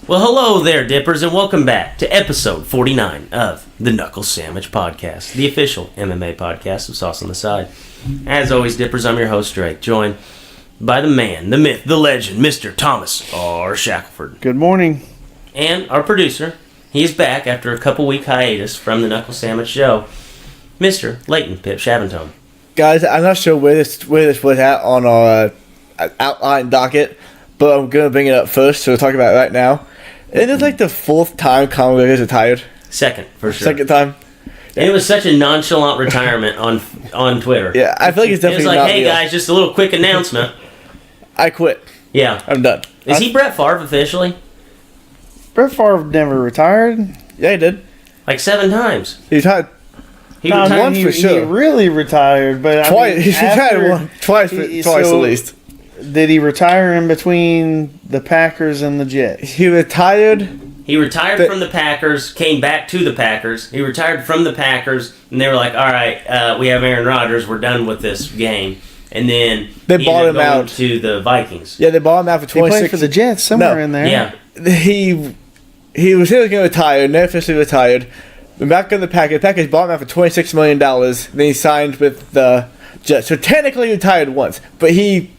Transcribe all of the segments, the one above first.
Well, hello there, Dippers, and welcome back to episode 49 of the Knuckle Sammich podcast, the official MMA podcast of Sauce on the Side. As always, Dippers, I'm your host, Drake, joined by the man, the myth, the legend, Mr. Thomas R. Shackelford. Good morning. And our producer, he is back after a couple-week hiatus from the Knuckle Sammich show, Mr. Leighton Pip Shaventone. Guys, I'm not sure where this was at on our outline docket, but I'm going to bring it up first, so we'll talk about it right now. It is like the fourth time Conor McGregor's retired. Second, for sure. Second time. And it was such a nonchalant retirement on Twitter. Yeah, I feel like it's definitely It was like, not hey real. guys, just a little quick announcement. I quit. Yeah. I'm done. Is he Brett Favre officially? Brett Favre never retired. Yeah, he did. Like 7 times. He retired He No, retired. once for sure. He really retired, but twice. I mean, He's retired twice at least. Did he retire in between the Packers and the Jets? He retired. He retired from the Packers, came back to the Packers. He retired from the Packers, and they were like, all right, we have Aaron Rodgers. We're done with this game. And then They he bought ended him up going out to the Vikings. Yeah, they bought him out for He 26. played for the Jets somewhere No. in there. Yeah. He was going to retire, never officially retired. Went back on the Packers. The Packers bought him out for $26 million. Then he signed with the Jets. So technically he retired once, but he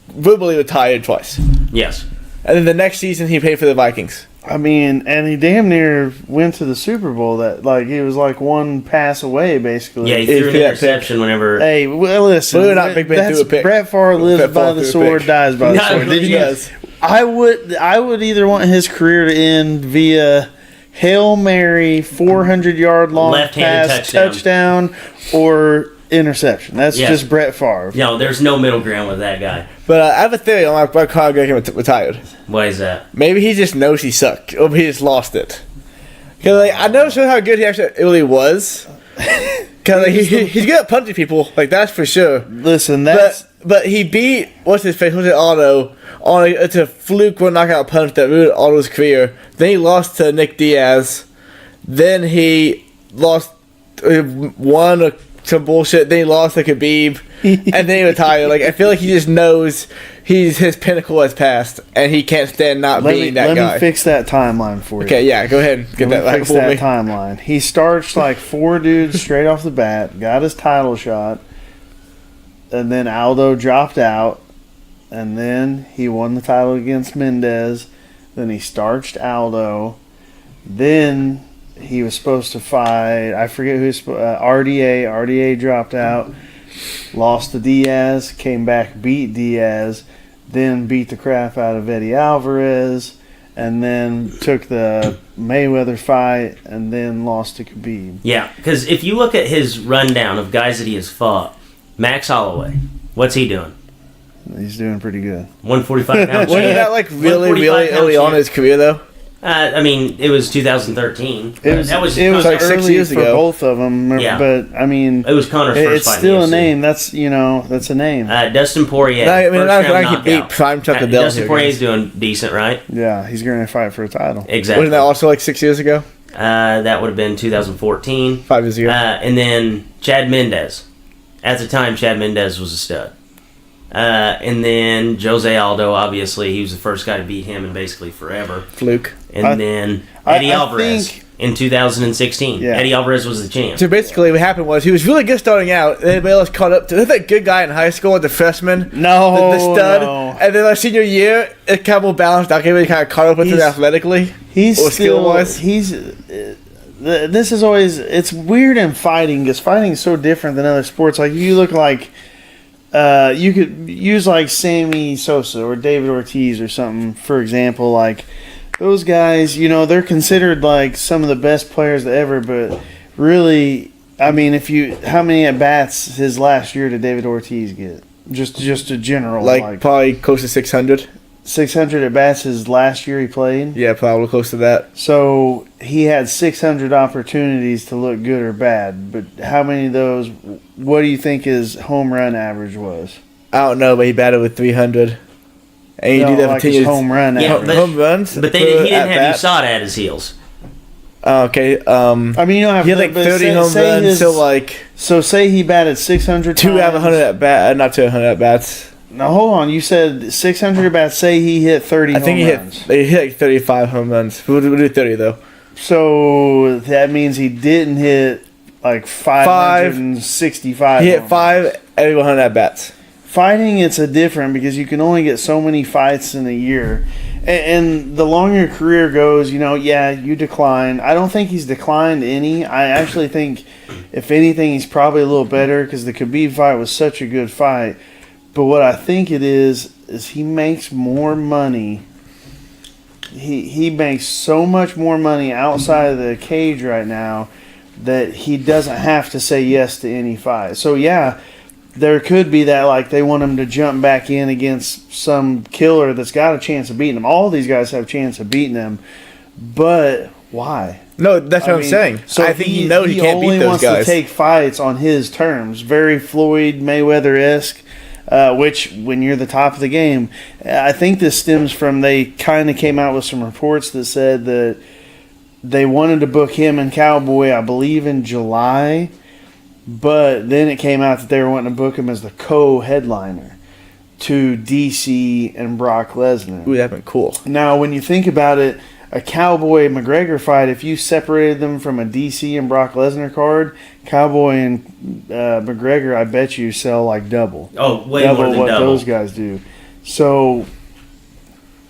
verbally retired twice. Yes. And then the next season he played for the Vikings. I mean, and he damn near went to the Super Bowl. That he was like one pass away, basically. Yeah, he If threw an he had interception whenever... Hey, well, listen. Whether or not Big Ben that's threw a pick. Brett Favre lives Brett by Favre the threw a sword, pick. dies by the Not sword. really. Did you? Yes. I would either want his career to end via Hail Mary, 400-yard long Left-handed pass, touchdown. or interception. That's Yeah. just Brett Favre. No, there's no middle ground with that guy. But I have a theory on why Conor McGregor retired. Why is that? Maybe he just knows he sucked, or he just lost it. Because I never saw how good he actually really was. Because he's good at punching people, that's for sure. Listen, that's But he beat what's his face? Was it Otto? It's a fluke one knockout punch that ruined Otto's career. Then he lost to Nick Diaz. Then he lost won some bullshit. Then he lost to Khabib, and then he retired. I feel like he just knows his pinnacle has passed, and he can't stand not being that guy. Let me fix that timeline for you. Okay, yeah, go ahead and get Let that me fix for that me. timeline. He starched 4 dudes straight off the bat, got his title shot, and then Aldo dropped out, and then he won the title against Mendez. Then he starched Aldo. Then he was supposed to fight, I forget who, RDA. RDA dropped out, lost to Diaz, came back, beat Diaz, then beat the crap out of Eddie Alvarez, and then took the Mayweather fight, and then lost to Khabib. Yeah, because if you look at his rundown of guys that he has fought, Max Holloway, what's he doing? He's doing pretty good. 145 pound Wasn't that really 145 early on in his career though? I mean, it was 2013. It was like 6 early years for ago. both of them, Yeah. but I mean, It was Conor's first it's fight. still in a the UFC. name. That's a name. Dustin Poirier. No, I mean, first not round like he beat knockout. Prime Chuck Liddell Dustin here, Poirier's guys. doing decent, right? Yeah, he's going to fight for a title. Exactly. Wasn't that also 6 years ago? That would have been 2014. 5 years ago. And then Chad Mendez. At the time, Chad Mendez was a stud. And then Jose Aldo, obviously, he was the first guy to beat him in basically forever. Fluke. And then Eddie Alvarez think- in 2016. Yeah. Eddie Alvarez was the champ. So basically, what happened was he was really good starting out. And everybody else caught up to that good guy in high school, the freshman, No, the stud. no. And then senior year, it kind of balanced out. Everybody kind of caught up with him He's- athletically. He's or still skill-wise. This is always, it's weird in fighting because fighting is so different than other sports. You look you could use Sammy Sosa or David Ortiz or something, for example. Those guys, they're considered some of the best players ever, but really, I mean, how many at bats his last year did David Ortiz get? Just a general, Probably close to 600. 600 at bats his last year he played. Yeah, probably close to that. So he had 600 opportunities to look good or bad, but how many of those? What do you think his home run average was? I don't know, but he batted with 300. And he No, did that for like 10 his years. home run Yeah, average. Home runs? But he didn't have at-bats? USADA at his heels. Okay. I mean, you don't have He had 30 home runs, so So say he batted 600 2 out of times. 100 at bat, not 200 at bats. Now hold on. You said 600 at bats. Say he hit 30. I think he hit like 35 home runs. We'll do 30 though. So that means he didn't hit like 565. He hit 5 every 100 at bats. Fighting, it's a different because you can only get so many fights in a year. And the longer your career goes, you decline. I don't think he's declined any. I actually think, if anything, he's probably a little better because the Khabib fight was such a good fight. But what I think it is he makes more money. He makes so much more money outside of the cage right now that he doesn't have to say yes to any fight. So, yeah, there could be that, like, they want him to jump back in against some killer that's got a chance of beating him. All these guys have a chance of beating him. But why? No, that's what I'm saying. So I think he knows he can't beat those guys. He only wants to take fights on his terms. Very Floyd Mayweather-esque. Which, when you're the top of the game, I think this stems from they kind of came out with some reports that said that they wanted to book him and Cowboy, I believe, in July, but then it came out that they were wanting to book him as the co-headliner to DC and Brock Lesnar. Ooh, that'd been cool. Now, when you think about it, a Cowboy-McGregor fight, if you separated them from a DC and Brock Lesnar card, Cowboy and McGregor, I bet you sell like double. Oh, way double more than what double. Those guys do. So,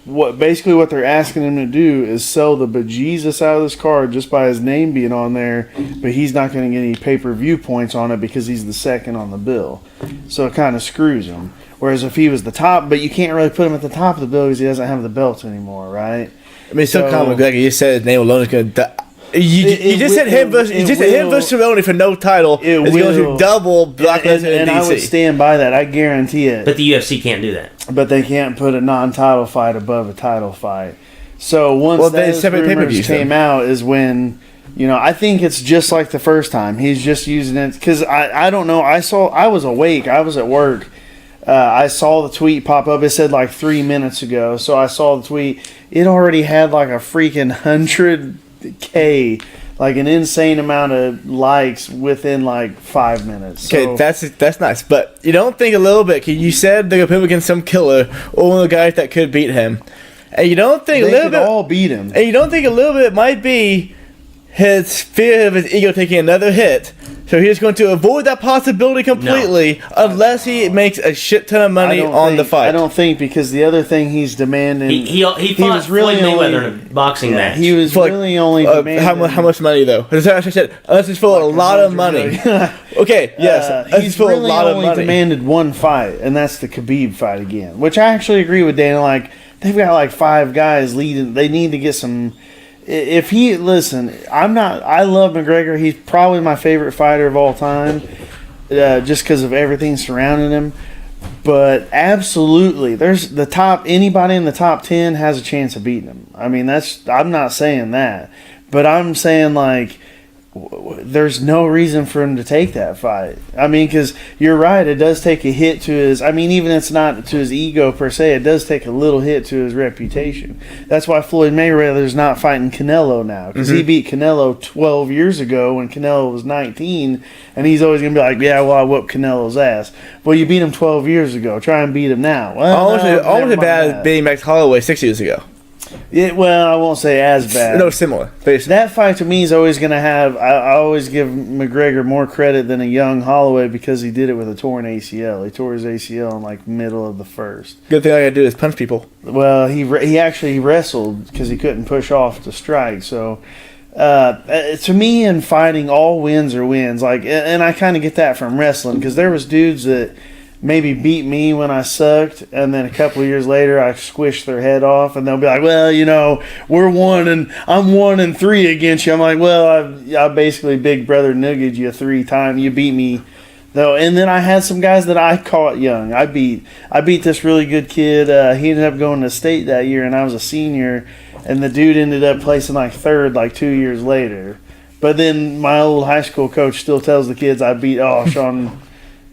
what they're asking him to do is sell the bejesus out of this card just by his name being on there, but he's not going to get any pay-per-view points on it because he's the second on the bill. So it kind of screws him. Whereas if he was the top, but you can't really put him at the top of the bill because he doesn't have the belts anymore, right? I mean, so Conor McGregor, you said his name alone is going to die. You just said him versus Cerrone for no title. It's going to double Brock Lesnar and DC. I would stand by that. I guarantee it. But the UFC can't do that. But they can't put a non-title fight above a title fight. So once those rumors came out is when, I think it's just like the first time. He's just using it because I don't know. I was awake. I was at work. I saw the tweet pop up. It said like 3 minutes ago. So I saw the tweet. It already had like a freaking 100K, like an insane amount of likes within like 5 minutes. Okay, that's nice. But you don't think a little bit, because you said they're going to put him against some killer or one of the guys that could beat him. And you don't think they could all beat him. And you don't think a little bit might be his fear of his ego taking another hit. So he's going to avoid that possibility completely unless he makes a shit ton of money on the fight. I don't think, because the other thing he's demanding... He fought Floyd Mayweather in a boxing match. He was really only demanding... How much money, though? As I said, unless he's for a lot of money. Okay, yes. He's really only demanded one fight, and that's the Khabib fight again. Which I actually agree with Dana. Like, they've got like 5 guys leading. They need to get some... I love McGregor. He's probably my favorite fighter of all time, just because of everything surrounding him. But absolutely, anybody in the top 10 has a chance of beating him. I mean, I'm not saying that, but I'm saying like there's no reason for him to take that fight. I mean, because you're right, it does take a hit to his... I mean, even if it's not to his ego per se, it does take a little hit to his reputation. That's why Floyd Mayweather's not fighting Canelo now, because he beat Canelo 12 years ago when Canelo was 19, and he's always going to be like, yeah, well, I whooped Canelo's ass. Well, you beat him 12 years ago. Try and beat him now. Well, almost as bad as beating Max Holloway 6 years ago. I won't say as bad. No, similar. Basically. That fight to me is always going to have... I always give McGregor more credit than a young Holloway because he did it with a torn ACL. He tore his ACL in like middle of the first. Good thing I got to do is punch people. Well, he actually wrestled because he couldn't push off to strike. So to me, in fighting, all wins are wins. Like, and I kind of get that from wrestling because there was dudes that maybe beat me when I sucked, and then a couple of years later I squished their head off, and they'll be like, well, I'm 1-3 against you. I'm like, well, I basically big brother nuggeted you 3 times. You beat me though. And then I had some guys that I caught young. I beat this really good kid. He ended up going to state that year, and I was a senior, and the dude ended up placing like 3rd like 2 years later. But then my old high school coach still tells the kids I beat Sean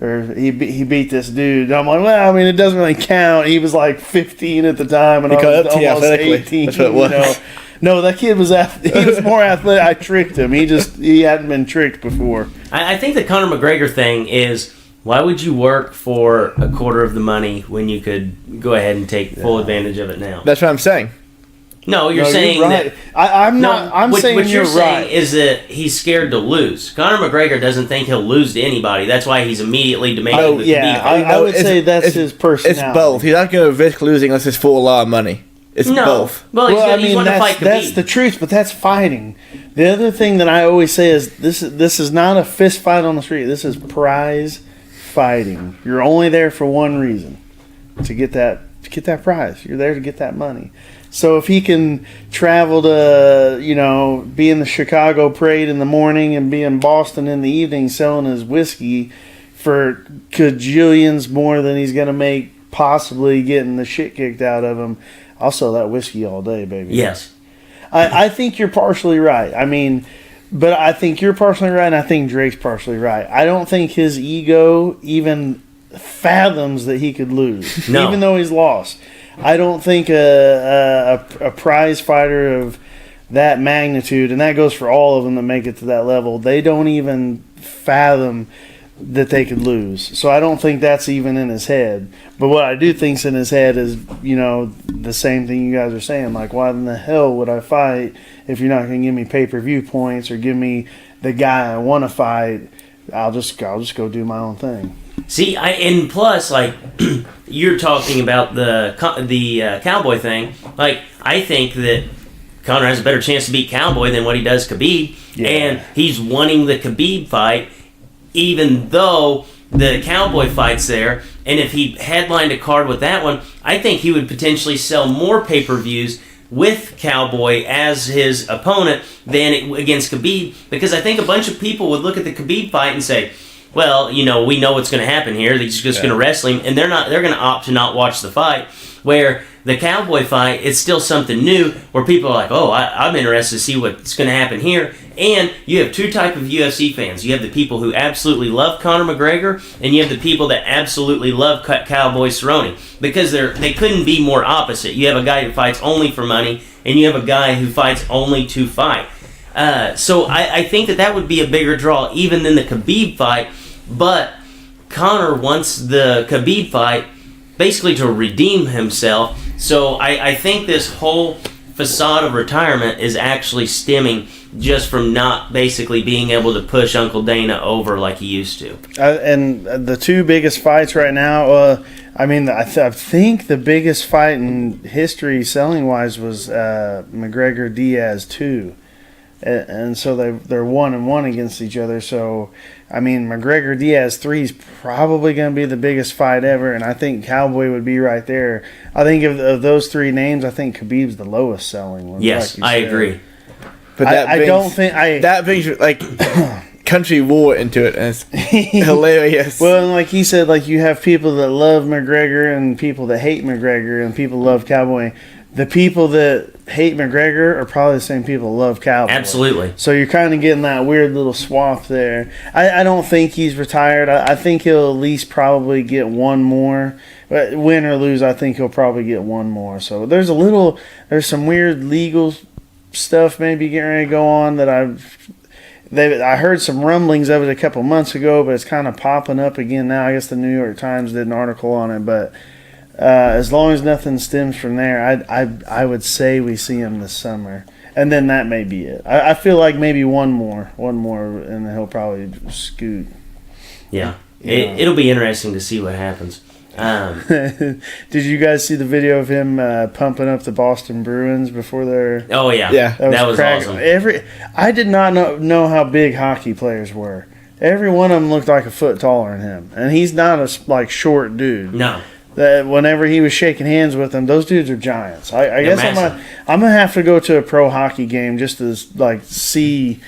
or he beat this dude. And I'm like, well, I mean, it doesn't really count. He was like 15 at the time, and I was almost 18. That's what it was. No, that kid was he was more athletic. I tricked him. He hadn't been tricked before. I think the Conor McGregor thing is Why would you work for a quarter of the money when you could go ahead and take full advantage of it now? That's what I'm saying. No, you're saying right. that. I'm saying what you're saying right. is that he's scared to lose. Conor McGregor doesn't think he'll lose to anybody. That's why he's immediately demanding the Khabib fight. I would say that's his personality. It's both. He's not going to risk losing unless it's for a lot of money. It's both. Well, he's going to fight Khabib. That's the truth, but that's fighting. The other thing that I always say is this is not a fist fight on the street. This is prize fighting. You're only there for one reason, to get that prize. You're there to get that money. So if he can travel to, be in the Chicago parade in the morning and be in Boston in the evening selling his whiskey for gajillions more than he's going to make possibly getting the shit kicked out of him, I'll sell that whiskey all day, baby. Yes. I think you're partially right. But I think you're partially right, and I think Drake's partially right. I don't think his ego even fathoms that he could lose, even though he's lost. I don't think a prize fighter of that magnitude, and that goes for all of them that make it to that level, they don't even fathom that they could lose. So I don't think that's even in his head. But what I do think's in his head is, the same thing you guys are saying. Like, why in the hell would I fight if you're not going to give me pay-per-view points or give me the guy I want to fight? I'll just go do my own thing. See, and plus, like, you're talking about the Cowboy thing. Like, I think that Conor has a better chance to beat Cowboy than what he does Khabib. Yeah. And he's wanting the Khabib fight, even though the Cowboy fight's there. And if he headlined a card with that one, I think he would potentially sell more pay-per-views with Cowboy as his opponent than against Khabib. Because I think a bunch of people would look at the Khabib fight and say, well, we know what's going to happen here. He's just going to wrestle him, and they're going to opt to not watch the fight. Where the Cowboy fight, it's still something new, where people are like, oh, I'm interested to see what's going to happen here. And you have two types of UFC fans. You have the people who absolutely love Conor McGregor, and you have the people that absolutely love Cowboy Cerrone, because they couldn't be more opposite. You have a guy who fights only for money, and you have a guy who fights only to fight. So I think that would be a bigger draw even than the Khabib fight. But Conor wants the Khabib fight basically to redeem himself. So I think this whole facade of retirement is actually stemming just from not basically being able to push Uncle Dana over like he used to. And the two biggest fights right now, I think the biggest fight in history selling-wise was McGregor-Diaz 2. And so they're 1-1 against each other. So, McGregor-Diaz 3 is probably going to be the biggest fight ever, and I think Cowboy would be right there. I think of those three names, I think Khabib's the lowest selling one. Yes, I agree. But that brings like country war into it, and it's hilarious. Well, and like he said, like you have people that love McGregor and people that hate McGregor, and people love Cowboy. The people that hate McGregor are probably the same people that love Cowboy. Absolutely. So you're kind of getting that weird little swath there. I don't think he's retired. I think he'll at least probably get one more. Win or lose, I think he'll probably get one more. So there's some weird legal stuff maybe getting ready to go on that I heard some rumblings of it a couple months ago, but it's kind of popping up again now. I guess the New York Times did an article on it, but as long as nothing stems from there, I would say we see him this summer, and then that may be it. I feel like maybe one more, and then he'll probably scoot. Yeah, it'll be interesting to see what happens. Did you guys see the video of him pumping up the Boston Bruins before their? Oh yeah, that was awesome. I did not know how big hockey players were. Every one of them looked like a foot taller than him, and he's not a short dude. No. That whenever he was shaking hands with them, those dudes are giants. I guess I'm gonna have to go to a pro hockey game just to see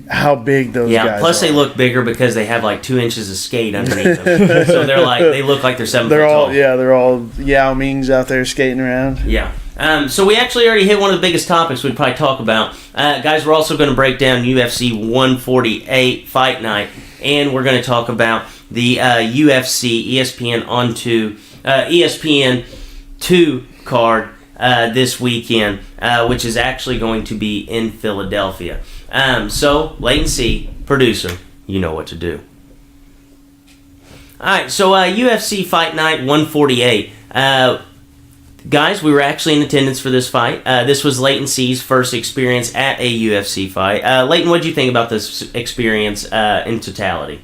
how big those guys are. Yeah, plus they look bigger because they have like 2 inches of skate underneath them. So they look like they're 7 foot tall. Yeah, they're all Yao Mings out there skating around. Yeah. So we actually already hit one of the biggest topics we'd probably talk about. Guys, we're also going to break down UFC 148 Fight Night, and we're going to talk about the UFC ESPN 2 card this weekend, which is actually going to be in Philadelphia. So, Leighton C., producer, you know what to do. All right, so UFC Fight Night 148. Guys, we were actually in attendance for this fight. This was Leighton C's first experience at a UFC fight. Leighton, what did you think about this experience in totality?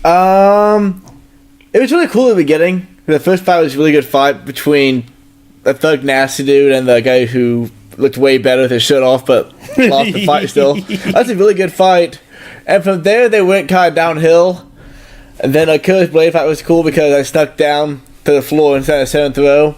It was really cool at the beginning. The first fight was a really good fight between a Thug Nasty dude and the guy who looked way better with his shirt off, but lost the fight still. That's a really good fight. And from there, they went kind of downhill. And then a Curtis Blade fight was cool because I snuck down to the floor instead of 7th row.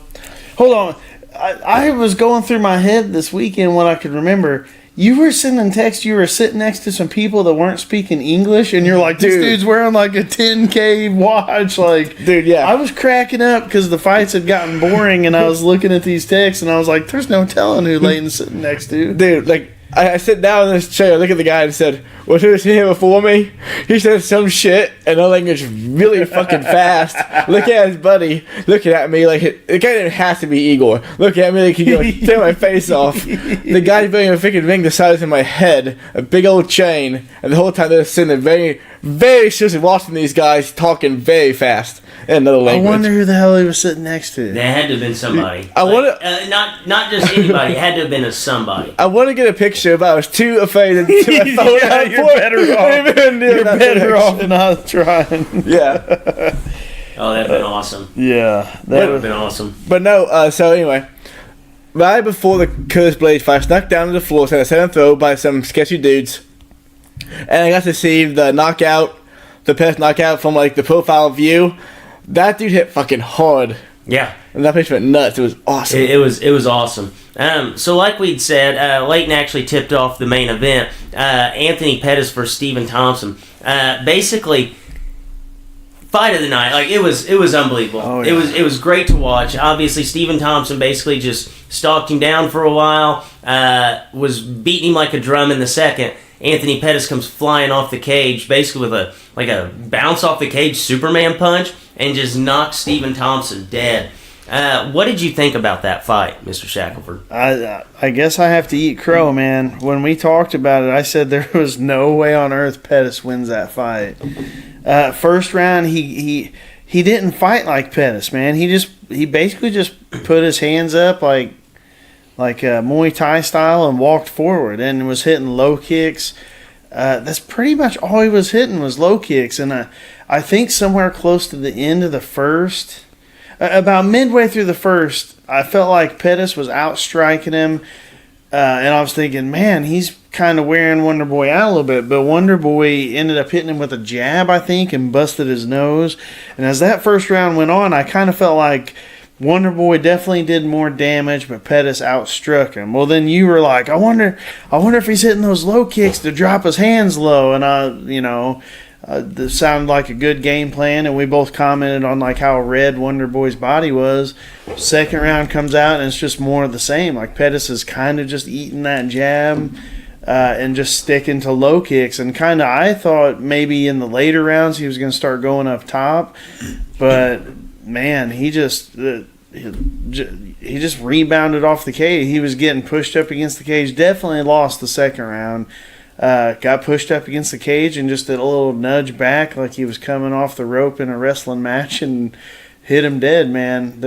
Hold on. I was going through my head this weekend when I could remember. You were sending texts. You were sitting next to some people that weren't speaking English, and you're like, this dude's wearing like a 10K watch. Like, dude, yeah. I was cracking up because the fights had gotten boring, and I was looking at these texts, and I was like, there's no telling who Leighton's sitting next to. Dude, like, I sit down in this chair, look at the guy, and said, "Was who was here before me?" He said some shit, and the language really fucking fast. Look at his buddy looking at me like the guy has to be Igor. Looking at me like he's going to tear my face off. The guy's wearing a freaking ring the size of my head, a big old chain, and the whole time they're sitting there very, very seriously watching these guys talking very fast in another language. I wonder who the hell he was sitting next to. There had to have been somebody. Not just anybody. It had to have been a somebody. I want to get a picture, but I was too afraid to do my phone. Yeah, you're better off. You're better off than I was trying. Yeah. Oh, that'd been awesome. Yeah, That would have been awesome. But no, so anyway, right before the Curtis Blade fight, I snuck down to the floor, set a 7th row by some sketchy dudes, and I got to see the Pettis knockout from like the profile view. That dude hit fucking hard. Yeah. And that place went nuts. It was awesome. It was awesome. So like we'd said, Leighton actually tipped off the main event. Anthony Pettis versus Stephen Thompson. Basically, fight of the night. Like it was unbelievable. Oh, yeah. It was great to watch. Obviously, Stephen Thompson basically just stalked him down for a while. Was beating him like a drum in the second. Anthony Pettis comes flying off the cage, basically with a bounce off the cage Superman punch, and just knocks Stephen Thompson dead. What did you think about that fight, Mr. Shackelford? I guess I have to eat crow, man. When we talked about it, I said there was no way on earth Pettis wins that fight. First round, he didn't fight like Pettis, man. He basically just put his hands up like Muay Thai style and walked forward and was hitting low kicks. That's pretty much all he was hitting was low kicks. And I think somewhere close to the end of the first, about midway through the first, I felt like Pettis was outstriking him. And I was thinking, man, he's kind of wearing Wonder Boy out a little bit. But Wonder Boy ended up hitting him with a jab, I think, and busted his nose. And as that first round went on, I kind of felt like Wonder Boy definitely did more damage, but Pettis outstruck him. Well, then you were like, I wonder if he's hitting those low kicks to drop his hands low. And this sounded like a good game plan. And we both commented on like how red Wonder Boy's body was. Second round comes out and it's just more of the same. Like Pettis is kind of just eating that jab and just sticking to low kicks. And kind of I thought maybe in the later rounds he was going to start going up top, but man, he just rebounded off the cage. He was getting pushed up against the cage. Definitely lost the second round. Got pushed up against the cage and just did a little nudge back like he was coming off the rope in a wrestling match and hit him dead, man.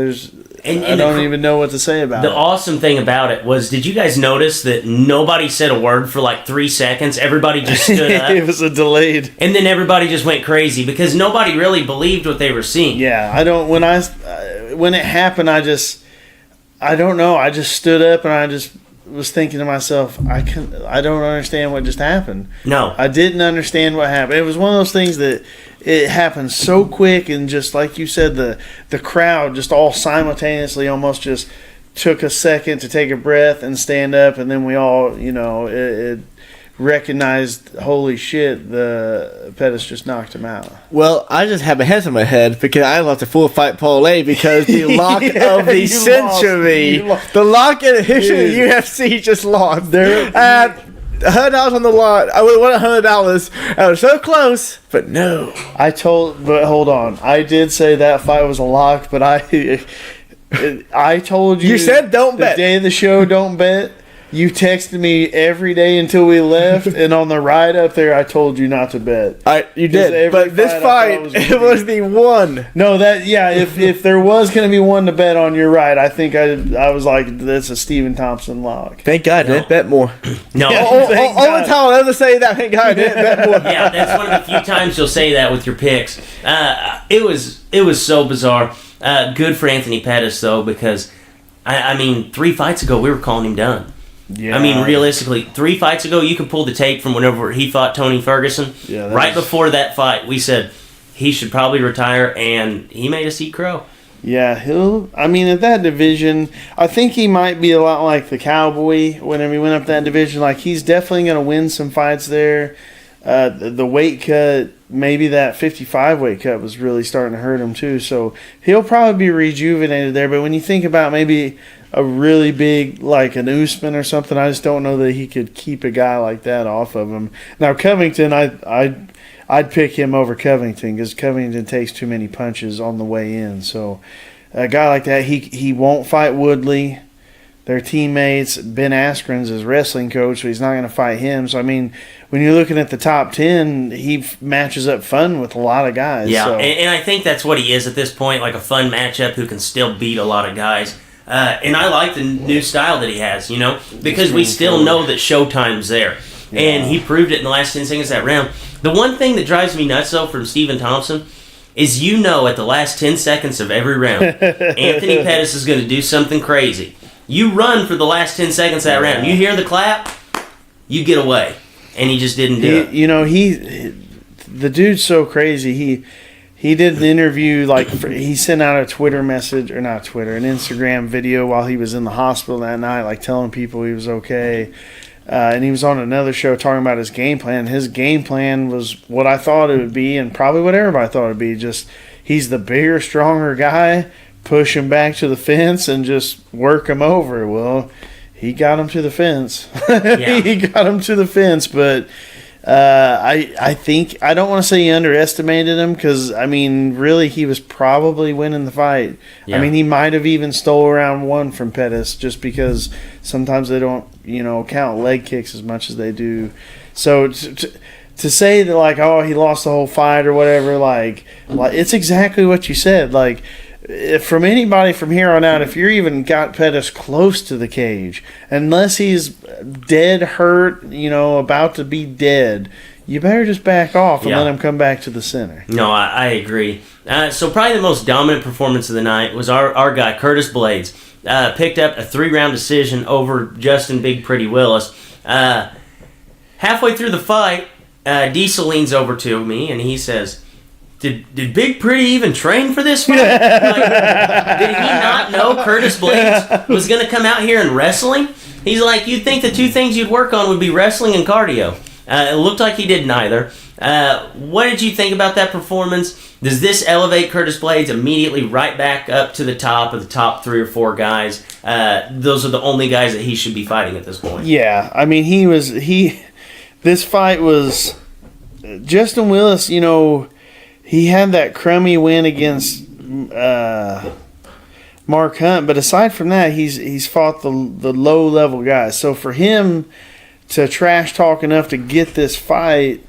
I don't even know what to say about it. The awesome thing about it was, did you guys notice that nobody said a word for like 3 seconds? Everybody just stood up. It was a delayed. And then everybody just went crazy because nobody really believed what they were seeing. Yeah, when it happened, I don't know. I just stood up and I just was thinking to myself, I don't understand what just happened. No. I didn't understand what happened. It was one of those things that it happened so quick, and just like you said, the crowd just all simultaneously almost just took a second to take a breath and stand up, and then we all, it recognized, holy shit, the Pettis just knocked him out. Well, I just have my hands on my head because I lost a full fight parlay because the lock of the century, the lock in the history of the UFC just lost. $100 on the lot. I would have won $100. I was so close, but no. But hold on. I did say that fight was a lock, but I told you. You said don't bet. The day of the show, don't bet. You texted me every day until we left, and on the ride up there, I told you not to bet. You did, but this fight, it was the one. No, if there was going to be one to bet on, you're right. I think I was like, that's a Stephen Thompson lock. Thank God I didn't bet more. No. Only time I'll ever say that, thank God I didn't bet more. Yeah, that's one of the few times you'll say that with your picks. It was so bizarre. Good for Anthony Pettis, though, because, I mean, 3 fights ago, we were calling him done. Yeah. I mean, realistically, 3 fights ago, you can pull the tape from whenever he fought Tony Ferguson. Yeah, right before that fight, we said he should probably retire, and he made us eat crow. Yeah, at that division, I think he might be a lot like the Cowboy whenever he went up that division. Like, he's definitely going to win some fights there. The weight cut, maybe that 55 weight cut was really starting to hurt him too. So he'll probably be rejuvenated there. But when you think about maybe a really big, like an Usman or something, I just don't know that he could keep a guy like that off of him. Now Covington, I'd pick him over Covington because Covington takes too many punches on the way in. So a guy like that, he won't fight Woodley. They're teammates. Ben Askren's his wrestling coach, so he's not going to fight him. So, I mean, when you're looking at the top 10, he matches up fun with a lot of guys. Yeah, so. and I think that's what he is at this point, like a fun matchup who can still beat a lot of guys. And I like the new style that he has, because we still know that Showtime's there. Yeah. And he proved it in the last 10 seconds of that round. The one thing that drives me nuts, though, from Stephen Thompson is at the last 10 seconds of every round, Anthony Pettis is going to do something crazy. You run for the last 10 seconds of that round. You hear the clap, you get away. And he just didn't do it. The dude's so crazy. He did an interview, he sent out a Twitter message, or not Twitter, an Instagram video while he was in the hospital that night, like telling people he was okay. And he was on another show talking about his game plan. His game plan was what I thought it would be, and probably what everybody thought it would be. Just, he's the bigger, stronger guy. Push him back to the fence and just work him over. Well, he got him to the fence. Yeah. He got him to the fence, but I think I don't want to say he underestimated him because, I mean, really he was probably winning the fight. Yeah. I mean, he might have even stole round 1 from Pettis just because sometimes they don't, count leg kicks as much as they do. So to say that, he lost the whole fight or whatever, it's exactly what you said. From anybody from here on out, if you're even got Pettis close to the cage, unless he's dead, hurt, about to be dead, you better just back off and let him come back to the center. No, I agree. So probably the most dominant performance of the night was our guy, Curtis Blades. Picked up a 3-round decision over Justin Big Pretty Willis. Halfway through the fight, Diesel leans over to me and he says, Did Big Pretty even train for this fight? Did he not know Curtis Blades was going to come out here and wrestling? He's like, you'd think the 2 things you'd work on would be wrestling and cardio. It looked like he did neither. What did you think about that performance? Does this elevate Curtis Blades immediately right back up to the top of the top 3 or 4 guys? Those are the only guys that he should be fighting at this point. Yeah, I mean, this fight was Justin Willis, he had that crummy win against Mark Hunt, but aside from that, he's fought the low level guys. So for him to trash talk enough to get this fight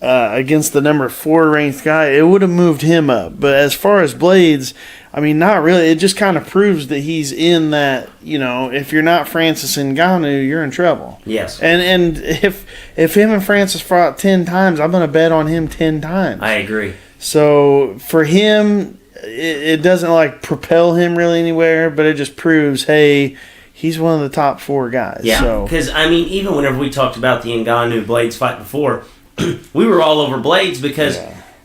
against the number 4 ranked guy, it would have moved him up. But as far as Blades, I mean, not really. It just kind of proves that he's in that. If you're not Francis Ngannou, you're in trouble. Yes. And if him and Francis fought 10 times, I'm going to bet on him 10 times. I agree. So for him, it doesn't propel him really anywhere, but it just proves, hey, he's one of the top 4 guys. Yeah, because I mean, even whenever we talked about the Ngannou Blades fight before, we were all over Blades because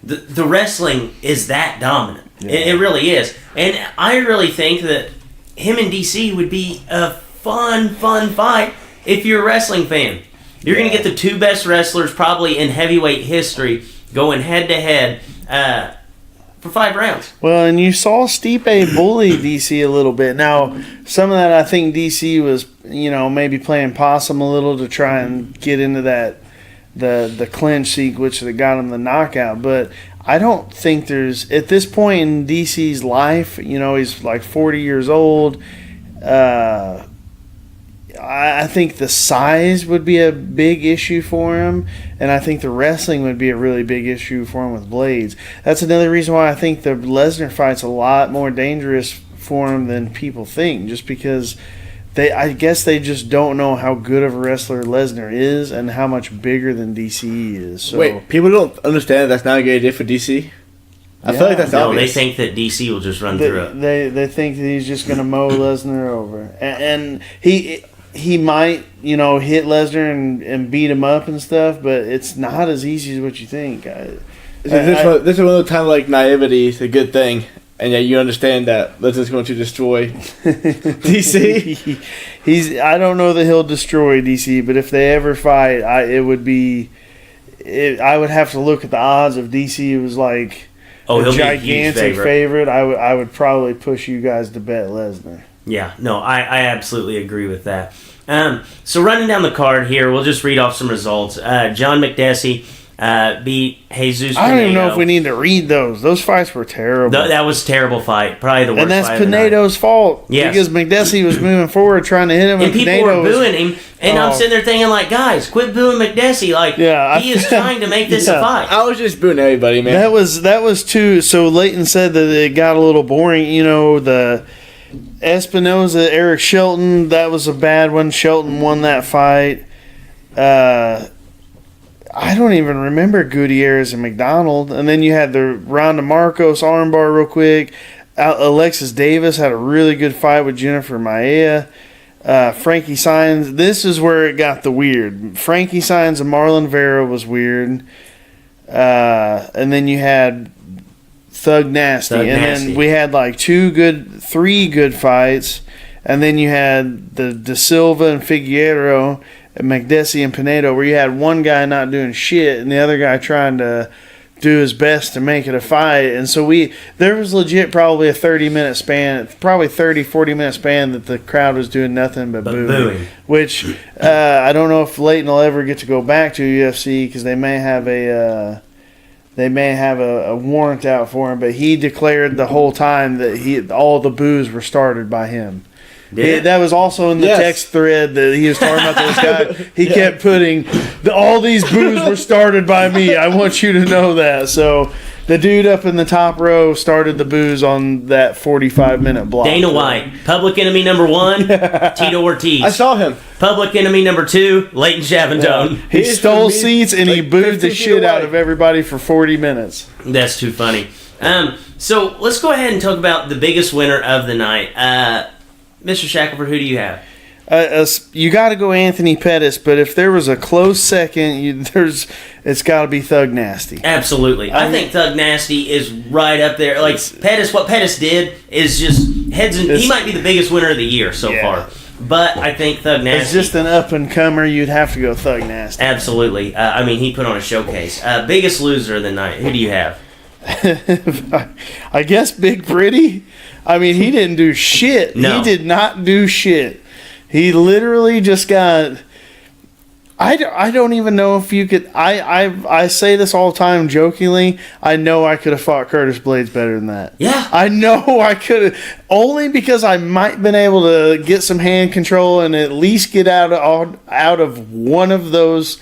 the wrestling is that dominant. Yeah. It really is, and I really think that him and DC would be a fun fight if you're a wrestling fan. You're going to get the 2 best wrestlers probably in heavyweight history going head to head. For 5 rounds. Well, and you saw Stipe bully DC a little bit. Now, some of that I think DC was, maybe playing possum a little to try and get into that the clinch sequence that got him the knockout. But I don't think there's, at this point in DC's life, he's like 40 years old. I think the size would be a big issue for him, and I think the wrestling would be a really big issue for him with Blades. That's another reason why I think the Lesnar fight's a lot more dangerous for him than people think, just because I guess they just don't know how good of a wrestler Lesnar is and how much bigger than DC is. So, wait, people don't understand that's not a good idea for DC? I feel like that's No, obvious. they think that DC will just run through it. They think that he's just going to mow Lesnar over. And he might, hit Lesnar and beat him up and stuff, but it's not as easy as what you think. This is one of those times like naivety is a good thing. And yeah, you understand that Lesnar's going to destroy DC. I don't know that he'll destroy DC, but if they ever fight, I would have to look at the odds. If DC was like a gigantic favorite, I would probably push you guys to bet Lesnar. Yeah, no, I absolutely agree with that. So running down the card here, we'll just read off some results. John McDessie beat Jesus Pinedo. I don't even know if we need to read those. Those fights were terrible. That was a terrible fight. Probably the worst and that's fight of the night. Pinedo's fault. Yes. Because McDessie was moving forward trying to hit him. And people were booing him. And I'm sitting there thinking, like, guys, quit booing McDessie. Like, he is trying to make this a fight. I was just booing everybody, man. That was too. So Leighton said that it got a little boring. The Espinoza, Eric Shelton, that was a bad one. Shelton won that fight. I don't even remember Gutierrez and McDonald. And then you had the Ronda Marcos armbar real quick. Alexis Davis had a really good fight with Jennifer Maia. Frankie Saenz. This is where it got the weird. Frankie Saenz and Marlon Vera was weird. And then you had Thug Nasty. Then we had like 3 good fights. And then you had the De Silva and Figueroa and McDessie and Pinedo, where you had one guy not doing shit and the other guy trying to do his best to make it a fight. And so there was legit probably a 30-minute span, probably 40-minute span that the crowd was doing nothing but booing. Which I don't know if Leighton will ever get to go back to UFC because they may have a warrant out for him. But he declared the whole time that all the boos were started by him. That was also in the text thread that he was talking about this guy. He kept putting, all these boos were started by me. I want you to know that. So the dude up in the top row started the boos on that 45-minute block. Dana White. Public enemy number 1, Tito Ortiz. I saw him. Public enemy number 2, Leighton Chavandone. He stole seats and he booed the shit out of everybody for 40 minutes. That's too funny. So let's go ahead and talk about the biggest winner of the night. Mr. Shackelford, who do you have? You got to go Anthony Pettis, but if there was a close second, it's got to be Thug Nasty. Absolutely. I think Thug Nasty is right up there. Like, Pettis, what Pettis did is just he might be the biggest winner of the year so far. But I think Thug Nasty... It's just an up-and-comer. You'd have to go Thug Nasty. Absolutely. He put on a showcase. Biggest loser of the night. Who do you have? I guess Big Pretty. He didn't do shit. No. He did not do shit. He literally just got... I don't even know if you could... I say this all the time jokingly. I know I could have fought Curtis Blades better than that. Yeah. I know I could have. Only because I might have been able to get some hand control and at least get out of one of those...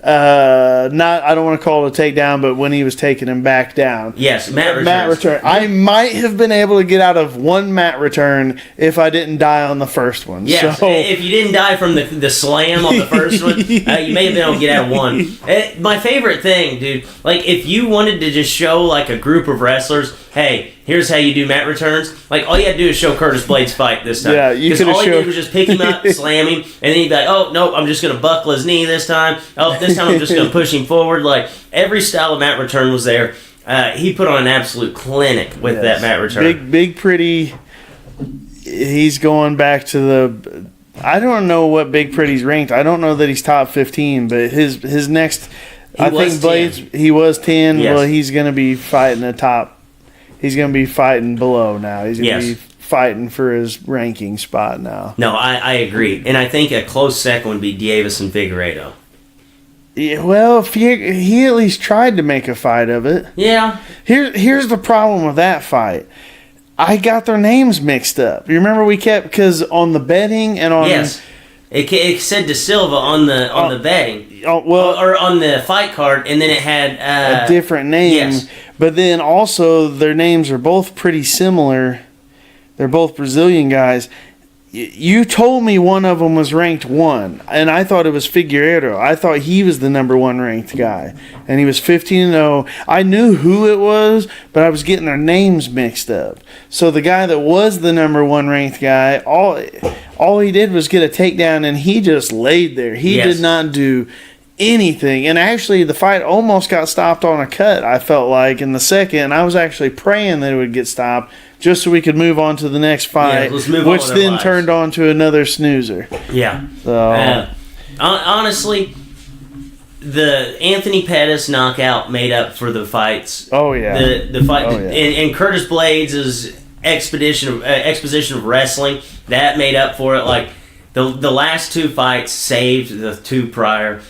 I don't want to call it a takedown, but when he was taking him back down. Yes, mat return. I might have been able to get out of one mat return if I didn't die on the first one. Yes, so, if you didn't die from the slam on the first one, you may have been able to get out of one. My favorite thing, dude, like if you wanted to just show like a group of wrestlers, hey, here's how you do mat returns. Like all you had to do is show Curtis Blades fight this time. Yeah, you could have all he showed. did was just pick him up, slam him, and then he'd be like, oh no, I'm just gonna buckle his knee this time. Oh, this time I'm just gonna push him forward. Like every style of mat return was there. He put on an absolute clinic with that mat return. Big Pretty. He's going back to the. I don't know what Big Pretty's ranked. I don't know that he's top 15, but his next. I think Blades. He was 10. Yes. Well, he's going to be fighting the top. He's going to be fighting below now. He's going to be fighting for his ranking spot now. No, I agree, and I think a close second would be Davis and Figueiredo. Yeah, well, he at least tried to make a fight of it. Yeah. Here's the problem with that fight. I got their names mixed up. You remember because on the betting and on It said De Silva on the betting. Oh, well, or on the fight card, and then it had a different name. Yes. But then also their names are both pretty similar. They're both Brazilian guys. You told me one of them was ranked 1, and I thought it was Figueiredo. I thought he was the number 1 ranked guy, and he was 15-0. I knew who it was, but I was getting their names mixed up. So the guy that was the number 1 ranked guy, all he did was get a takedown, and he just laid there. He did not do anything. And actually, the fight almost got stopped on a cut, I felt like, in the second. I was actually praying that it would get stopped just so we could move on to the next fight, which then turned on to another snoozer. Yeah. So, honestly, the Anthony Pettis knockout made up for the fights. Oh, yeah. The fight. Oh, yeah. And Curtis Blades' exposition of wrestling, that made up for it. Like, the last 2 fights saved the 2 prior.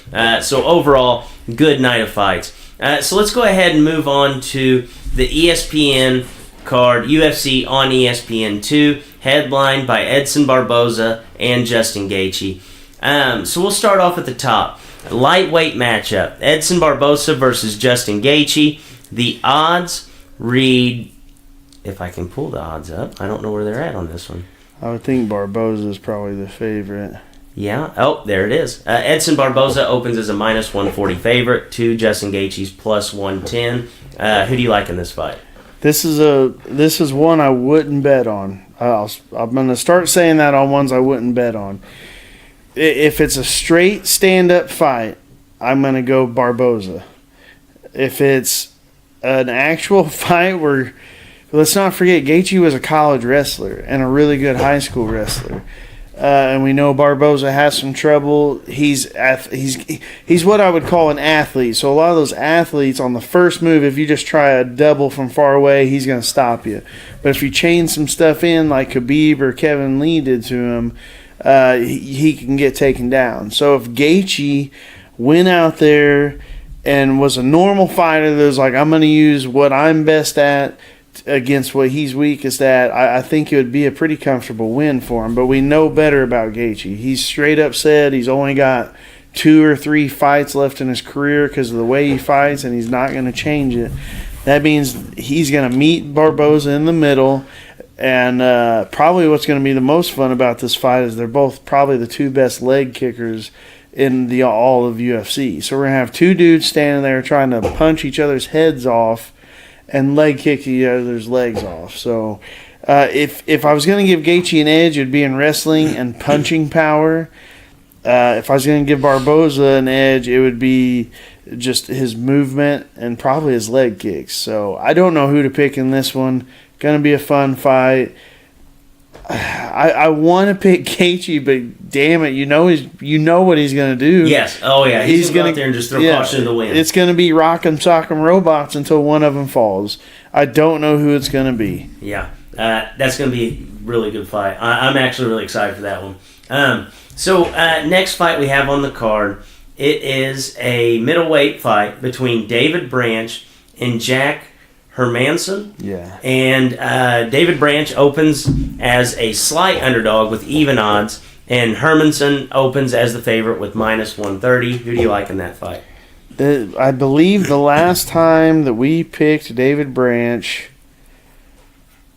So overall, good night of fights. So let's go ahead and move on to the ESPN card, UFC on ESPN2, headlined by Edson Barboza and Justin Gaethje. So we'll start off at the top. Lightweight matchup, Edson Barboza versus Justin Gaethje. The odds read, if I can pull the odds up, I don't know where they're at on this one. I would think Barboza is probably the favorite. Yeah. Oh, there it is. Edson Barboza opens as a -140 favorite to Justin Gaethje's +110. Who do you like in this fight? This is one I wouldn't bet on. I'm going to start saying that on ones I wouldn't bet on. If it's a straight stand-up fight, I'm going to go Barboza. If it's an actual fight where, let's not forget, Gaethje was a college wrestler and a really good high school wrestler. And we know Barboza has some trouble. He's what I would call an athlete. So a lot of those athletes on the first move, if you just try a double from far away, he's going to stop you. But if you chain some stuff in like Khabib or Kevin Lee did to him, he can get taken down. So if Gaethje went out there and was a normal fighter that was like, I'm going to use what I'm best at against what he's weakest at, I think it would be a pretty comfortable win for him. But we know better about Gaethje. He's straight up said he's only got 2 or 3 fights left in his career because of the way he fights, and he's not going to change it. That means he's going to meet Barboza in the middle, and probably what's going to be the most fun about this fight is they're both probably the 2 best leg kickers in all of UFC. So we're going to have 2 dudes standing there trying to punch each other's heads off and leg kick each other's legs off. So if I was going to give Gaethje an edge, it would be in wrestling and punching power. If I was going to give Barboza an edge, it would be just his movement and probably his leg kicks. So I don't know who to pick in this one. Going to be a fun fight. I want to pick Gaethje, but damn it, you know what he's going to do. Yes. Oh, yeah. He's going to go out there and just throw caution to the wind. It's going to be rock'em sock'em robots until one of them falls. I don't know who it's going to be. Yeah. That's going to be a really good fight. I'm actually really excited for that one. So next fight we have on the card, it is a middleweight fight between David Branch and Jack Hermanson. Yeah. And David Branch opens as a slight underdog with even odds, and Hermanson opens as the favorite with -130. Who do you like in that fight? I believe the last time that we picked David Branch,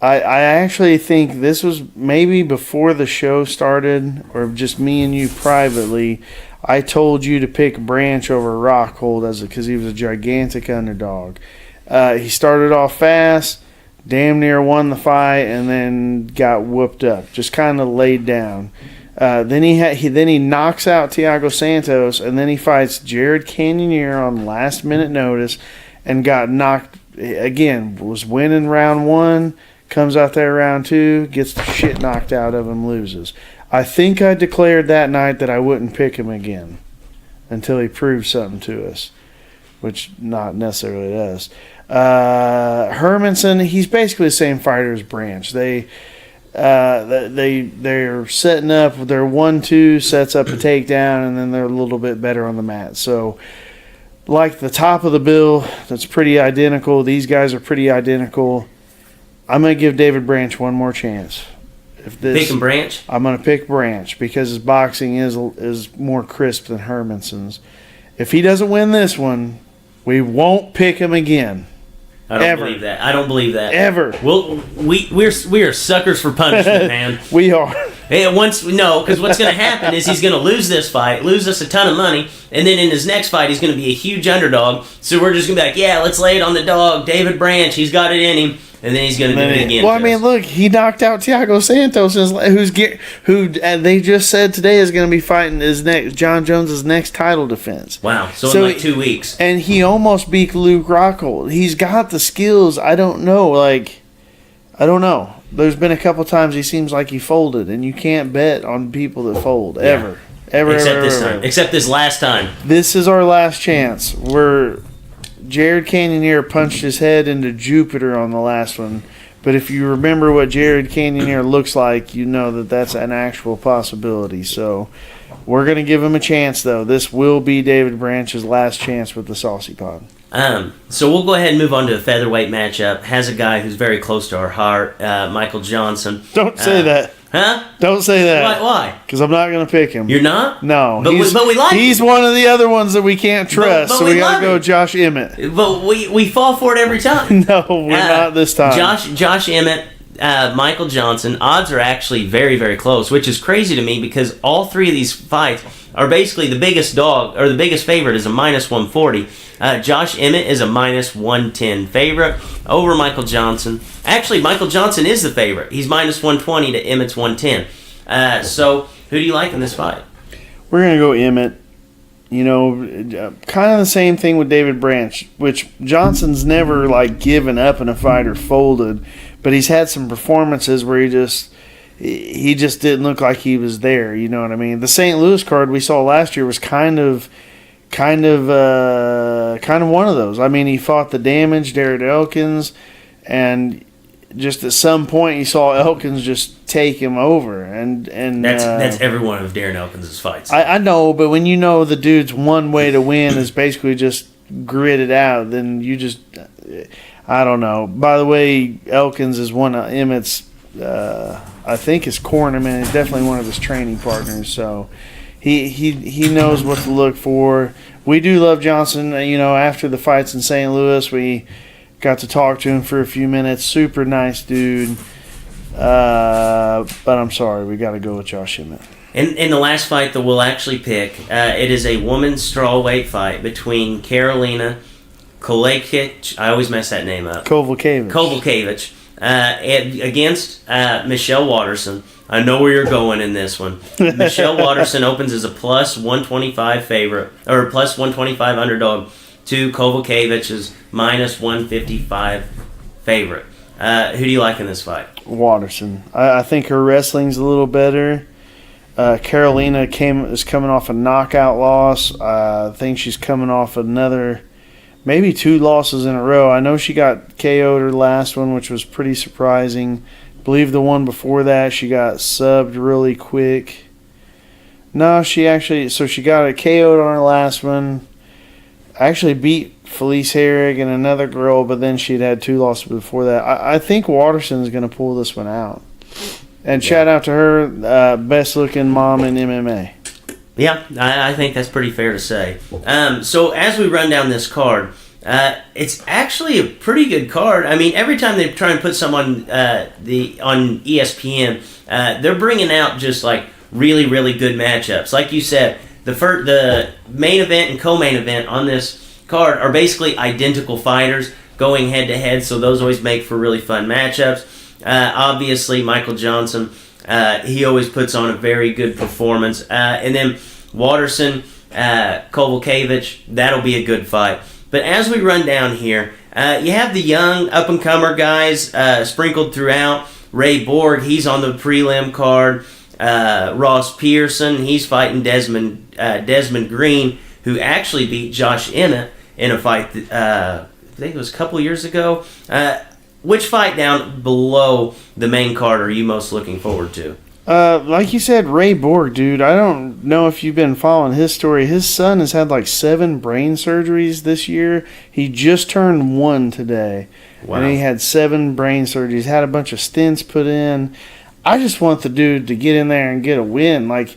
I actually think this was maybe before the show started, or just me and you privately. I told you to pick Branch over Rockhold because he was a gigantic underdog. He started off fast, damn near won the fight, and then got whooped up. Just kind of laid down. Then he knocks out Thiago Santos, and then he fights Jared Cannonier on last minute notice, and got knocked again. Was winning round 1, comes out there round 2, gets the shit knocked out of him, loses. I think I declared that night that I wouldn't pick him again until he proved something to us, which not necessarily does. Hermanson, he's basically the same fighter as Branch. They're setting up, their 1-2 sets up a takedown, and then they're a little bit better on the mat. So, like the top of the bill, that's pretty identical. These guys are pretty identical. I'm going to give David Branch one more chance. if this, Pick and Branch? I'm going to pick Branch because his boxing is more crisp than Hermanson's. If he doesn't win this one, we won't pick him again. I don't believe that. I don't believe that. Ever. We are suckers for punishment, man. We are. And because what's going to happen is he's going to lose this fight, lose us a ton of money, and then in his next fight he's going to be a huge underdog. So we're just going to be like, yeah, let's lay it on the dog, David Branch. He's got it in him, and then he's going to do it again. Well, I mean, look, he knocked out Thiago Santos, who they just said today is going to be fighting John Jones' next title defense. Wow! So in like 2 weeks, and he almost beat Luke Rockhold. He's got the skills. I don't know. There's been a couple times he seems like he folded, and you can't bet on people that fold ever. Except this last time. This is our last chance. Jared Cannonier punched his head into Jupiter on the last one, but if you remember what Jared Cannonier looks like, you know that that's an actual possibility. So we're going to give him a chance, though. This will be David Branch's last chance with the Saucy Pod. So we'll go ahead and move on to a featherweight matchup. Has a guy who's very close to our heart, Michael Johnson. Don't say that. Huh? Don't say that. Why? Because I'm not going to pick him. You're not? No. But we like him. He's one of the other ones that we can't trust, so we got to go Josh Emmett. But we fall for it every time. No, we're not this time. Josh Emmett, Michael Johnson, odds are actually very, very close, which is crazy to me because all three of these fights are basically the biggest dog, or the biggest favorite is a minus 140. Josh Emmett is a minus 110 favorite over Michael Johnson. Actually, Michael Johnson is the favorite. He's minus 120 to Emmett's 110. So, who do you like in this fight? We're going to go Emmett. You know, kind of the same thing with David Branch, which Johnson's never, given up in a fight or folded, but he's had some performances where he just didn't look like he was there, you know what I mean? The St. Louis card we saw last year was kind of one of those. I mean, he fought the damaged Darren Elkins, and just at some point you saw Elkins just take him over, and that's every one of Darren Elkins' fights. I know, but when you know the dude's one way to win is basically just grit it out, then you just I don't know. By the way, Elkins is one of Emmett's I think his cornerman is definitely one of his training partners, so he knows what to look for. We do love Johnson. You know, after the fights in St. Louis, we got to talk to him for a few minutes. Super nice dude. But I'm sorry, we got to go with Josh Emmett. In the last fight that we'll actually pick, it is a women's strawweight fight between Karolina Kowalkiewicz. I always mess that name up. Kowalkiewicz. Against Michelle Waterson. I know where you're going in this one. Michelle Waterson opens as a plus 125 favorite, or plus 125 underdog to Kowalkiewicz's minus 155 favorite. Who do you like in this fight? Waterson. I think her wrestling's a little better. Karolina is coming off a knockout loss. I think she's coming off maybe 2 losses in a row. I know she got KO'd her last one, which was pretty surprising. I believe the one before that, she got subbed really quick. No, she got a KO'd on her last one. Actually beat Felice Herrig and another girl, but then she'd had 2 losses before that. I think Waterson's going to pull this one out. And shout out to her, best looking mom in MMA. Yeah, I think that's pretty fair to say. So as we run down this card, it's actually a pretty good card. I mean, every time they try and put someone on ESPN, they're bringing out just really, really good matchups. Like you said, the main event and co-main event on this card are basically identical fighters going head to head. So those always make for really fun matchups. Obviously, Michael Johnson. He always puts on a very good performance. And then Waterson, Kowalkiewicz, that'll be a good fight. But as we run down here, you have the young up-and-comer guys sprinkled throughout. Ray Borg, he's on the prelim card. Ross Pearson, he's fighting Desmond Green, who actually beat Josh Emmett in a fight that, I think it was a couple years ago. Which fight down below the main card are you most looking forward to? Like you said, Ray Borg, dude. I don't know if you've been following his story. His son has had 7 brain surgeries this year. He just turned 1 today. Wow. And he had 7 brain surgeries. Had a bunch of stents put in. I just want the dude to get in there and get a win. Like,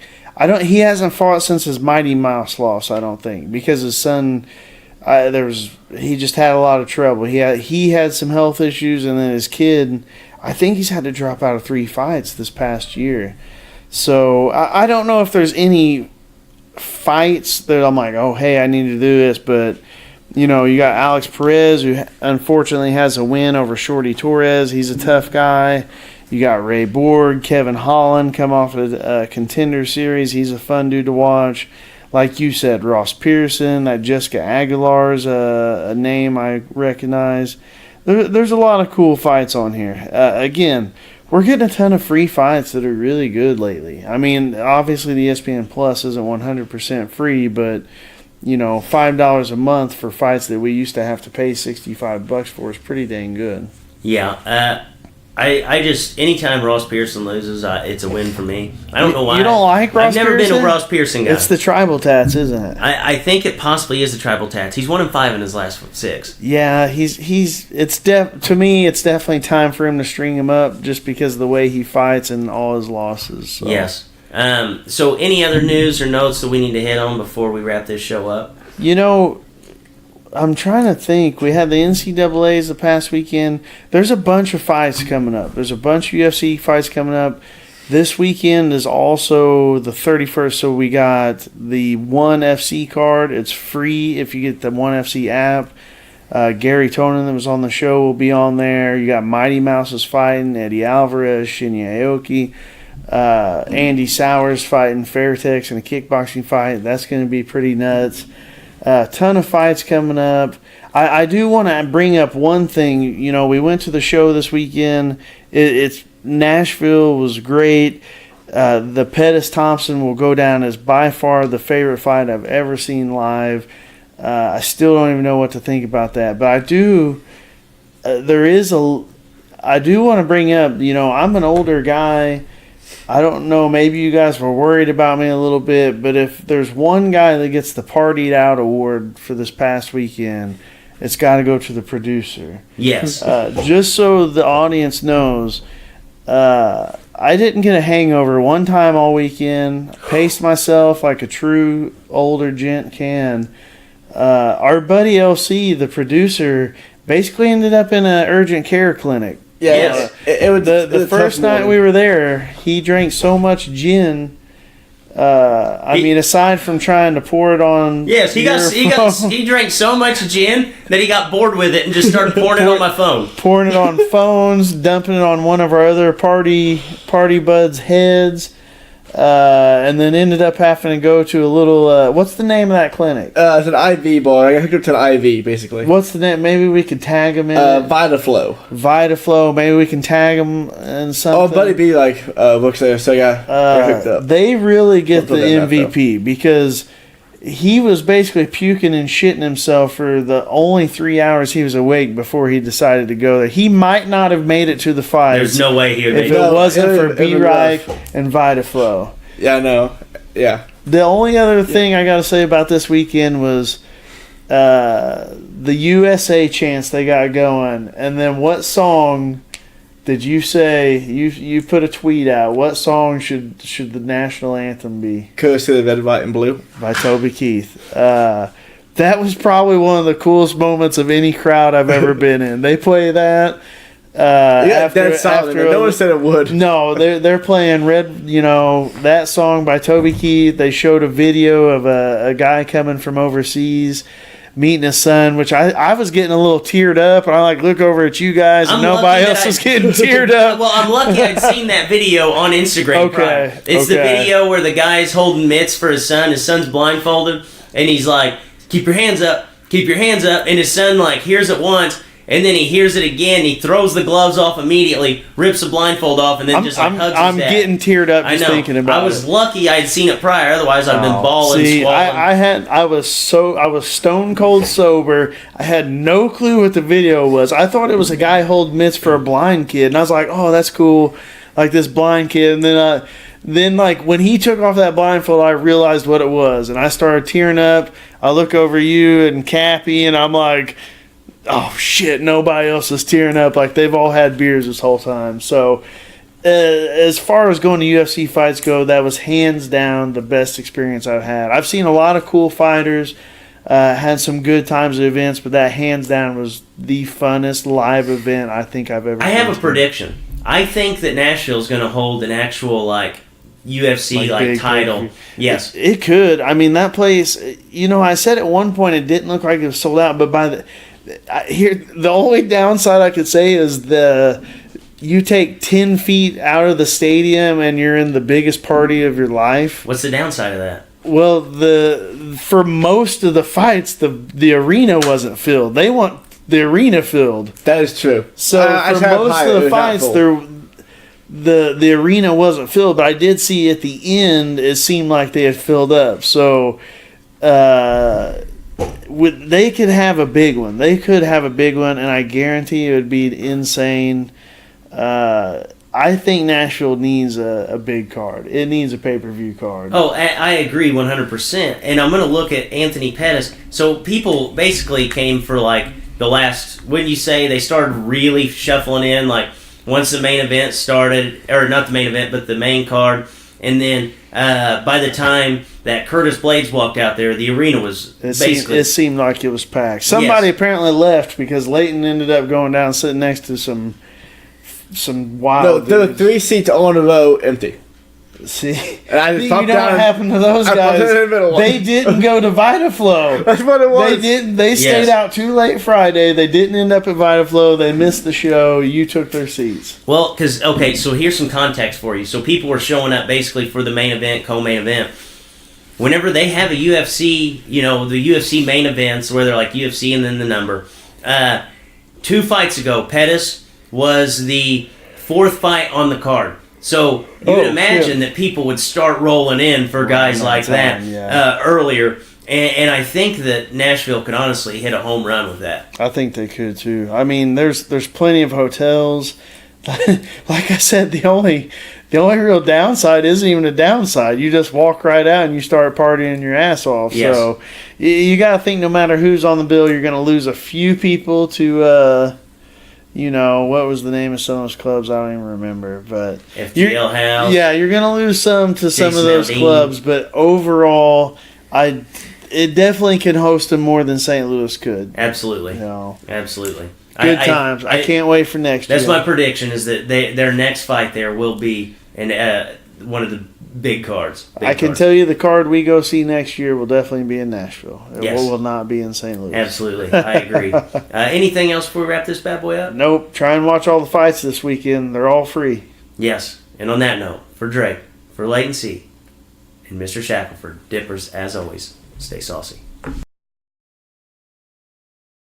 he hasn't fought since his Mighty Mouse loss, I don't think, because his son, he just had a lot of trouble. He had some health issues, and then his kid, I think he's had to drop out of 3 fights this past year. So I don't know if there's any fights that I'm like, oh, hey, I need to do this. But, you got Alex Perez, who unfortunately has a win over Shorty Torres. He's a tough guy. You got Ray Borg, Kevin Holland come off a Contender Series. He's a fun dude to watch. Like you said, Ross Pearson, that Jessica Aguilar's a name I recognize. There's a lot of cool fights on here. Again, we're getting a ton of free fights that are really good lately. I mean, obviously the ESPN Plus isn't 100% free, but, $5 a month for fights that we used to have to pay $65 for is pretty dang good. Yeah, I just, anytime Ross Pearson loses, it's a win for me. I don't know why. You don't like Ross Pearson? I've never been a Ross Pearson guy. It's the tribal tats, isn't it? I think it possibly is the tribal tats. He's 1-5 in his last 6. Yeah, to me, it's definitely time for him to string him up just because of the way he fights and all his losses. So. Yes. So any other news or notes that we need to hit on before we wrap this show up? I'm trying to think. We had the NCAAs the past weekend. There's a bunch of fights coming up. There's a bunch of UFC fights coming up. This weekend is also the 31st, so we got the ONE FC card. It's free if you get the ONE FC app. Gary Tonin, that was on the show, will be on there. You got Mighty Mouse's fighting, Eddie Alvarez, Shinya Aoki. Andy Sowers fighting Fairtex in a kickboxing fight. That's going to be pretty nuts. A ton of fights coming up. I do want to bring up one thing. We went to the show this weekend. It's Nashville was great. The Pettis Thompson will go down as by far the favorite fight I've ever seen live. I still don't even know what to think about that. But I do. I do want to bring up. I'm an older guy. I don't know, maybe you guys were worried about me a little bit, but if there's one guy that gets the Partied Out award for this past weekend, it's got to go to the producer. Yes. Just so the audience knows, I didn't get a hangover one time all weekend. Paced myself like a true older gent can. Our buddy LC, the producer, basically ended up in an urgent care clinic. Yeah, yes. it was the first night we were there. He drank so much gin. I mean, aside from trying to pour it on. Yes, he drank so much gin that he got bored with it and just started pouring it on my phone. Pouring it on phones, dumping it on one of our other party buds' heads. And then ended up having to go to a little, what's the name of that clinic? It's an IV bar. I got hooked up to an IV, basically. What's the name? Maybe we could tag him in Vitaflow. Vitaflow. Maybe we can tag him in something. Oh, Buddy B, works there, so I got hooked up. They really get the MVP because he was basically puking and shitting himself for the only 3 hours he was awake before he decided to go there. He might not have made it to the fight. There's no way he would if make it wasn't for B-Reich and Vitaflow. Yeah, I know. Yeah. The only other thing I got to say about this weekend was the USA chants they got going. And then what song did you say? You put a tweet out. What song should the national anthem be? Curse to the Red, White, and Blue. By Toby Keith. That was probably one of the coolest moments of any crowd I've ever been in. They play that. That's solid. No one said it would. No, they're playing that song by Toby Keith. They showed a video of a guy coming from overseas meeting his son, which I was getting a little teared up, and I look over at you guys, and nobody else was getting teared up. Well, I'm lucky I'd seen that video on Instagram. Okay, it's the video where the guy's holding mitts for his son. His son's blindfolded, and he's like, "Keep your hands up, keep your hands up," and his son hears it once. And then he hears it again. He throws the gloves off immediately, rips the blindfold off, and then hugs his dad. I'm getting teared up just thinking about it. I was lucky I'd seen it prior. Otherwise, I'd been bawling. See, I was stone cold sober. I had no clue what the video was. I thought it was a guy holding mitts for a blind kid, and I was like, "Oh, that's cool." Like this blind kid, and then when he took off that blindfold, I realized what it was, and I started tearing up. I look over you and Cappy, and I'm like, oh shit, nobody else is tearing up. They've all had beers this whole time. So as far as going to UFC fights go, that was hands down the best experience I've had. I've seen a lot of cool fighters, had some good times at events, but that hands down was the funnest live event I think I've ever. I have a prediction. I think that Nashville is going to hold an actual UFC title. Yes, it could. I mean, that place. I said at one point it didn't look like it was sold out, but the only downside I could say is you take 10 feet out of the stadium and you're in the biggest party of your life. What's the downside of that? Well, for most of the fights, the arena wasn't filled. They want the arena filled. That is true. So for most of the fights, the arena wasn't filled. But I did see at the end, it seemed like they had filled up. So they could have a big one. They could have a big one, and I guarantee it would be insane. I think Nashville needs a big card. It needs a pay-per-view card. Oh, I agree 100%. And I'm going to look at Anthony Pettis. So people basically came for the last, when you say they started really shuffling in, once the main event started, or not the main event, but the main card. And then by the time that Curtis Blades walked out there, the arena was it seemed like it was packed. Somebody apparently left because Leighton ended up going down sitting next to some wild. No, there were 3 seats on the row empty. See, and I just what happened to those guys? They didn't go to VitaFlow. That's what it was. They didn't. They stayed out too late Friday. They didn't end up at VitaFlow. They missed the show. You took their seats. Well, so here's some context for you. So people were showing up basically for the main event, co-main event. Whenever they have a UFC, the UFC main events where they're like UFC and then the number. 2 fights ago, Pettis was the 4th fight on the card. So you would imagine that people would start rolling in for guys like that earlier. And I think that Nashville could honestly hit a home run with that. I think they could too. I mean, there's plenty of hotels. Like I said, the only real downside isn't even a downside. You just walk right out and you start partying your ass off. Yes. So you got to think no matter who's on the bill, you're going to lose a few people to what was the name of some of those clubs? I don't even remember. But FGL House. Yeah, you're going to lose some to some of those Aldean. clubs. But overall, it definitely can host them more than St. Louis could. Absolutely. Absolutely. Good times. I can't wait for next year. That's my prediction is that their next fight there will be one of the big cards. I can tell you the card we go see next year will definitely be in Nashville. It will not be in St. Louis. Absolutely. I agree. Anything else before we wrap this bad boy up? Nope. Try and watch all the fights this weekend. They're all free. Yes. And on that note, for Drake, for Leighton C., and Mr. Shackelford, Dippers, as always, stay saucy.